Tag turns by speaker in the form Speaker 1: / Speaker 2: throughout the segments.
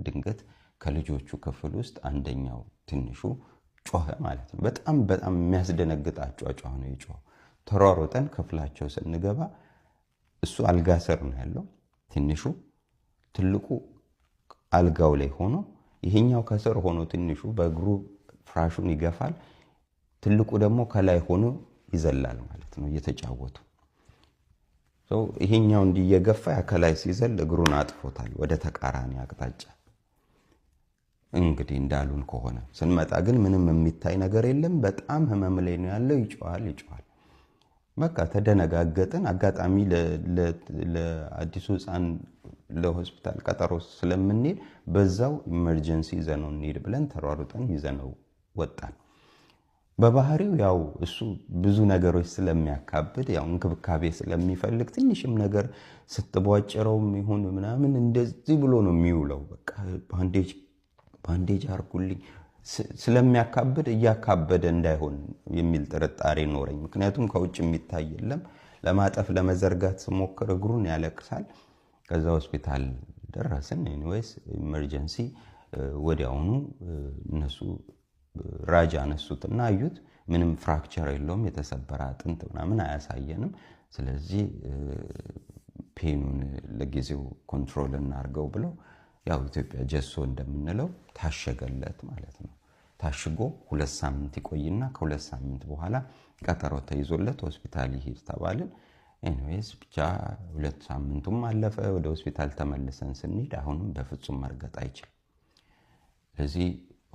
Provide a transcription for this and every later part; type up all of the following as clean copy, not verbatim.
Speaker 1: ድንገት ከልጆቹ ክፍል ውስጥ አንደኛው ትንሹ ጮኸ ማለት ነው። በጣም በጣም የሚያስደነግጥ አጫጫው ነው የጮኸው። ተሯሩጠን ክፍላቸው ስንገባ እሱ አልጋ ስር ነው ያለው ትንሹ፣ ትልቁ አልጋው ላይ ሆኖ ይሄኛው ከስር ሆኖ ትንሹ በእግሩ ፍራሹን ይገፋል፣ ትልቁ ደግሞ ከላይ ሆኖ ይዘላል ማለት ነው እየተጫወቱ። ይሄኛው እንዲየገፋ ከላይ ሲዘል እግሩን አጥፎታል ወደ ተቃራኒ አቅጣጫ። እንግዲህ እንዳሉን ከሆነ ስንመጣ ግን ምንም የሚታይ ነገር የለም። በጣም ህመም ላይ ነው ያለው። ይጮሃል። በቃ ተደነጋገጥን። አጋጣሚ ለአዲሱ ህፃን ለሆስፒታል ቀጠሮ ስለምንሄድ በዛው ኢመርጀንሲ ይዘነው እንሄድ ብለን ተሯሩጠን ይዘነው ወጣን። በባህሪው ያው እሱ ብዙ ነገሮች ስለሚያካብድ ያው እንክብካቤ ስለሚፈልግ ትንሽም ነገር ስትቧጭረውም ይሁን ምናምን እንደዚህ ብሎ ነው የሚውለው። በቃ ባንዴጅ አርጉልኝ ስለሚያካብድ እያካበደ እንዳይሆን የሚል ጥርጣሬ ኖረኝ። ምክንያቱም ከውጭ የሚታይ የለም። ለማጠፍ ለመዘርጋት ስሞክር እግሩን ያለቅሳል። ከዛ ሆስፒታል ደረስን። ኤኒዌይስ ኢመርጀንሲ ወዲያውኑ እነሱ ራጅ አነሱትና አዩት። ምንም ፍራክቸር የለውም፣ የተሰበረ አጥንት ምናምን አያሳየንም። ስለዚህ ፔኑን ለጊዜው ኮንትሮል እናርገው ብለው ያው ኢትዮጵያ ጀሶ እንደምንለው ታሸገለት ማለት ነው። ታሽጎ 2 ሳምንት ይቆይና ከ2 ሳምንት በኋላ ቀጠሮ ተይዞለት ሆስፒታል ይሄድ ተባልን። ኤኒዌይስ ብቻ 2 ሳምንቱም አለፈ። ወደ ሆስፒታል ተመልሰን ስንሄድ አሁንም በፍጹም መርገጥ አይችልም። ስለዚህ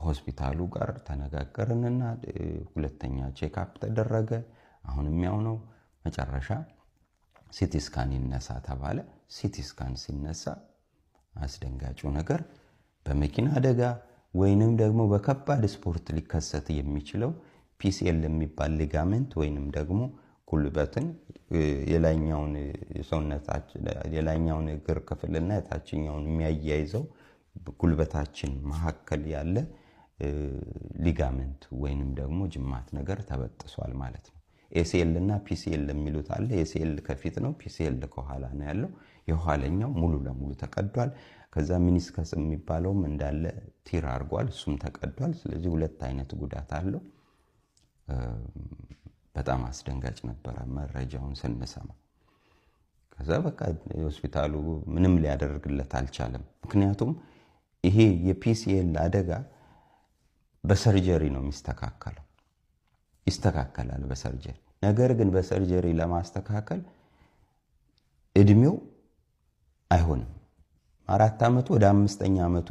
Speaker 1: ሆስፒታሉ ጋር ተነጋገርንና ሁለተኛ ቼክአፕ ተደረገ። አሁንም ያው ነው። መጨረሻ ሲቲ ስካን ይነሳ ተባለ። ሲቲ ስካን ሲነሳ አስደንጋጩ ነገር በመኪና አደጋ ወይንም ደግሞ በከባድ ስፖርት ሊከሰት የሚችለው ፒሲኤል የሚባል ሊጋመንት ወይንም ደግሞ ጉልበትን የላይኛውን ሰውነታችን የላይኛውን እግር ክፍልና የታችኛውን የሚያያይዘው ጉልበታችን መሐከል ያለ ሊጋመንት ወይንም ደግሞ ጅማት ነገር ተበጥሷል ማለት ነው። ኤሲኤል እና ፒሲኤል የሚሉት አለ። ኤሲኤል ከፊት ነው፣ ፒሲኤል ከኋላ ነው ያለው። የኋለኛው ሙሉ ለሙሉ ተቀዷል። ከዛ ሚኒስከስ የሚባለውም እንዳለ ቲር አርጓል፣ እሱም ተቀዷል። ስለዚህ 2 አይነት ጉዳት አለው። በጣም አስደንጋጭ ነበር መረጃውን ስንሰማ። ከዛ በቃ ሆስፒታሉ ምንም ሊያደርግለት አልቻለም። ምክንያቱም ይሄ የፒሲኤል አደጋ በሰርጀሪ ነው የሚስተካከለው። ይስተካከላል በሰርጀሪ። ነገር ግን በሰርጀሪ ለማስተካከል እድሜው አይሆንም። 4 ዓመቱ ወደ 5ኛ ዓመቱ